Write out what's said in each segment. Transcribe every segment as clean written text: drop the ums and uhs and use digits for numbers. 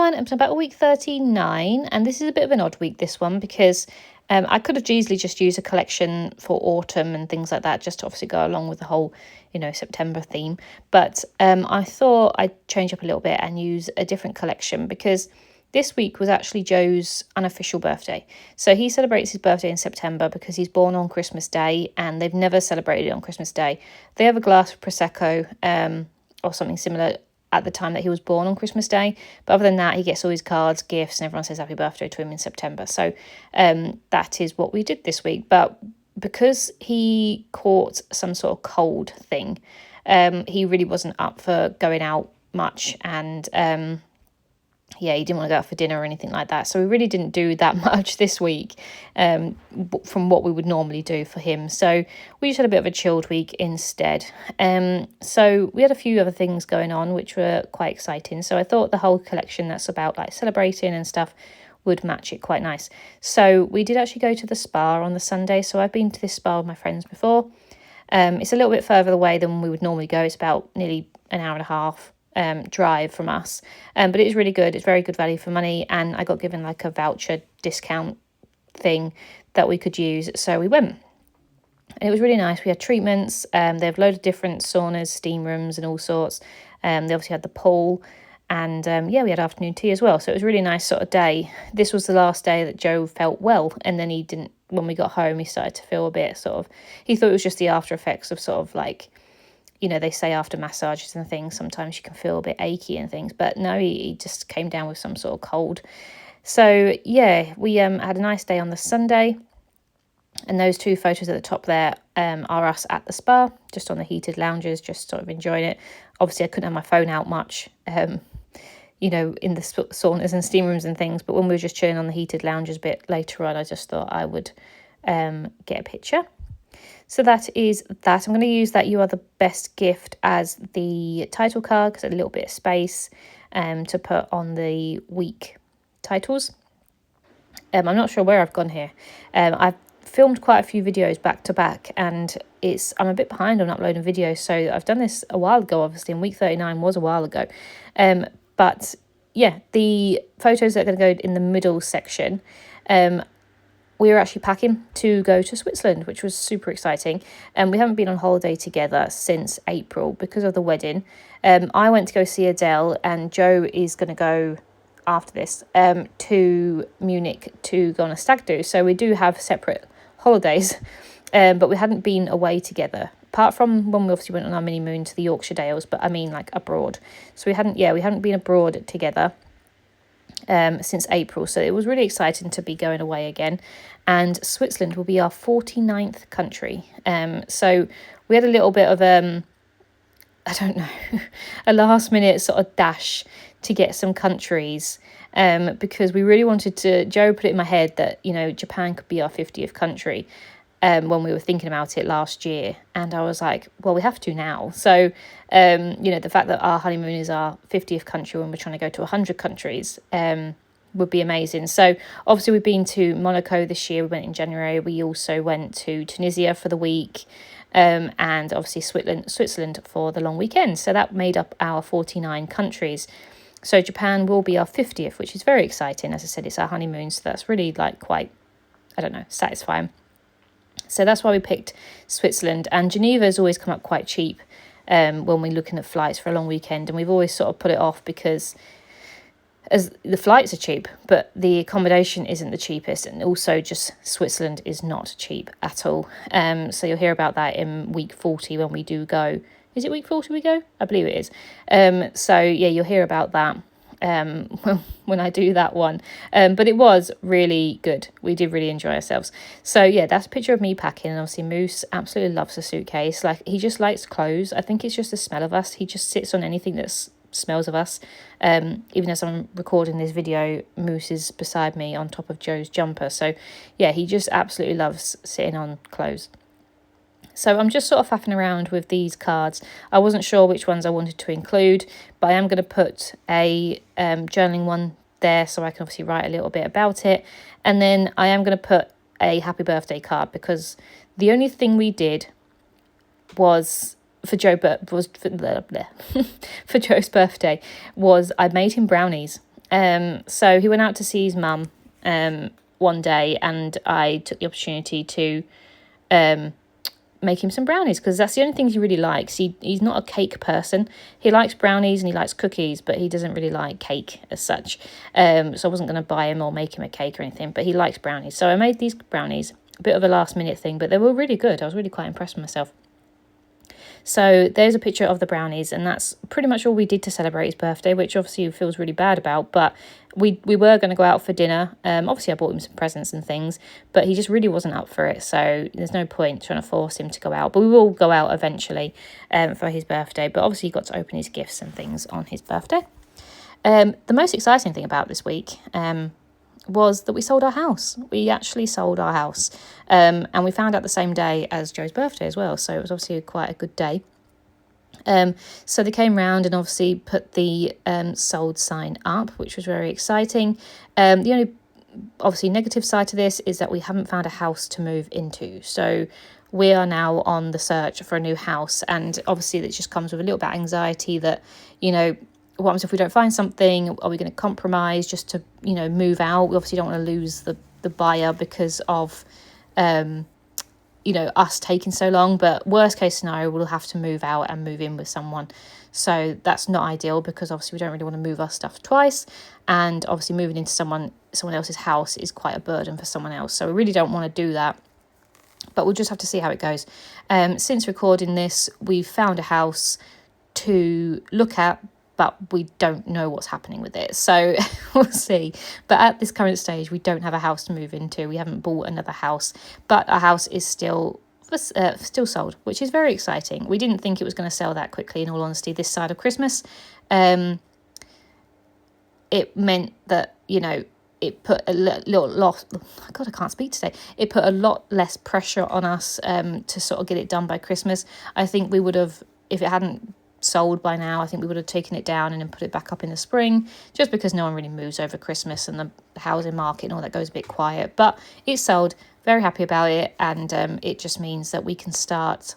everyone, I'm about week 39, and this is a bit of an odd week, this one, because I could have easily just used a collection for autumn and things like that, just to obviously go along with the whole, September theme. But I thought I'd change up a little bit and use a different collection, because this week was actually Joe's unofficial birthday. So he celebrates his birthday in September because he's born on Christmas Day, and they've never celebrated it on Christmas Day. They have a glass of Prosecco or something similar at the time that he was born on Christmas Day. But other than that, he gets all his cards, gifts, and everyone says happy birthday to him in September. So that is what we did this week. But because he caught some sort of cold thing, he really wasn't up for going out much. And he didn't want to go out for dinner or anything like that. So we really didn't do that much this week from what we would normally do for him. So we just had a bit of a chilled week instead. So we had a few other things going on, which were quite exciting. So I thought the whole collection that's about like celebrating and stuff would match it quite nice. So we did actually go to the spa on the Sunday. So I've been to this spa with my friends before. It's a little bit further away than we would normally go. It's about nearly an hour and a half drive from us, but it is really good. It's very good value for money, and I got given like a voucher discount thing that we could use, so we went, and it was really nice. We had treatments. They have a load of different saunas, steam rooms, and all sorts. They obviously had the pool, and we had afternoon tea as well. So it was a really nice sort of day. This was the last day that Joe felt well, and then he didn't. When we got home, he started to feel a bit sort of. He thought it was just the after effects of sort of like, they say after massages and things, sometimes you can feel a bit achy and things. But no, he just came down with some sort of cold. So, we had a nice day on the Sunday. And those two photos at the top there are us at the spa, just on the heated lounges, just sort of enjoying it. Obviously, I couldn't have my phone out much, in the saunas and steam rooms and things. But when we were just chilling on the heated lounges a bit later on, I just thought I would get a picture. So that is that. I'm going to use that You Are the Best Gift as the title card, because a little bit of space to put on the week titles. I'm not sure where I've gone here. I've filmed quite a few videos back to back, and I'm a bit behind on uploading videos. So I've done this a while ago, obviously, and week 39 was a while ago. But the photos that are going to go in the middle section, we were actually packing to go to Switzerland, which was super exciting. And we haven't been on holiday together since April because of the wedding. I went to go see Adele, and Joe is going to go after this to Munich to go on a stag do. So we do have separate holidays, but we hadn't been away together. Apart from when we obviously went on our mini moon to the Yorkshire Dales, but I mean like abroad. So we hadn't been abroad together since April, so it was really exciting to be going away again. And Switzerland will be our 49th country. So we had a little bit of a last minute sort of dash to get some countries, because we really wanted to. Joe put it in my head that Japan could be our 50th country. When we were thinking about it last year, and I was like, well, we have to now. So the fact that our honeymoon is our 50th country when we're trying to go to 100 countries would be amazing. So obviously we've been to Monaco this year. We went in January. We also went to Tunisia for the week, and obviously Switzerland for the long weekend. So that made up our 49 countries. So Japan will be our 50th, which is very exciting. As I said, it's our honeymoon, so that's really quite satisfying. So that's why we picked Switzerland. And Geneva has always come up quite cheap when we're looking at flights for a long weekend. And we've always sort of put it off because as the flights are cheap, but the accommodation isn't the cheapest. And also just Switzerland is not cheap at all. So you'll hear about that in week 40 when we do go. Is it week 40 we go? I believe it is. You'll hear about that when I do that one. But it was really good. We did really enjoy ourselves. So that's a picture of me packing, and obviously Moose absolutely loves a suitcase. He just likes clothes. I think it's just the smell of us. He just sits on anything that smells of us. Even as I'm recording this video, Moose is beside me on top of Joe's jumper. So he just absolutely loves sitting on clothes. So I'm just sort of faffing around with these cards. I wasn't sure which ones I wanted to include, but I am going to put a journaling one there so I can obviously write a little bit about it. And then I am going to put a happy birthday card, because the only thing we did was for Joe's birthday was I made him brownies. So he went out to see his mum one day, and I took the opportunity to make him some brownies, because that's the only thing he really likes. He's not a cake person. He likes brownies and he likes cookies, but he doesn't really like cake as such. So I wasn't going to buy him or make him a cake or anything, but he likes brownies. So I made these brownies, a bit of a last minute thing, but they were really good. I was really quite impressed with myself. So there's a picture of the brownies, and that's pretty much all we did to celebrate his birthday, which obviously he feels really bad about. But we were going to go out for dinner. Obviously I bought him some presents and things, but he just really wasn't up for it. So there's no point trying to force him to go out. But we will go out eventually for his birthday. But obviously he got to open his gifts and things on his birthday. The most exciting thing about this week was that we sold our house. We actually sold our house. And we found out the same day as Joe's birthday as well. So it was obviously quite a good day. So they came round and obviously put the sold sign up, which was very exciting. The only obviously negative side to this is that we haven't found a house to move into. So we are now on the search for a new house. And obviously that just comes with a little bit of anxiety that, what happens if we don't find something? Are we going to compromise just to, move out? We obviously don't want to lose the buyer because of, us taking so long. But worst case scenario, we'll have to move out and move in with someone. So that's not ideal, because obviously we don't really want to move our stuff twice. And obviously moving into someone else's house is quite a burden for someone else. So we really don't want to do that. But we'll just have to see how it goes. Since recording this, we've found a house to look at, but we don't know what's happening with it. So we'll see. But at this current stage, we don't have a house to move into. We haven't bought another house, but our house is still sold, which is very exciting. We didn't think it was going to sell that quickly, in all honesty, this side of Christmas. It meant that, it put a little lot. God, I can't speak today. It put a lot less pressure on us to sort of get it done by Christmas. I think we would have, if it hadn't sold by now, I think we would have taken it down and then put it back up in the spring, just because no one really moves over Christmas and the housing market and all that goes a bit quiet. But it's sold, very happy about it, and it just means that we can start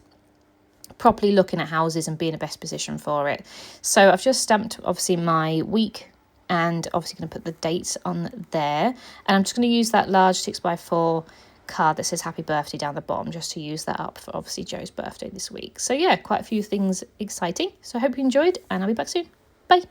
properly looking at houses and be in the best position for it. So I've just stamped obviously my week, and obviously going to put the dates on there, and I'm just going to use that large 6x4 card that says happy birthday down the bottom, just to use that up for obviously Joe's birthday this week. So yeah, quite a few things exciting. So I hope you enjoyed, and I'll be back soon. Bye.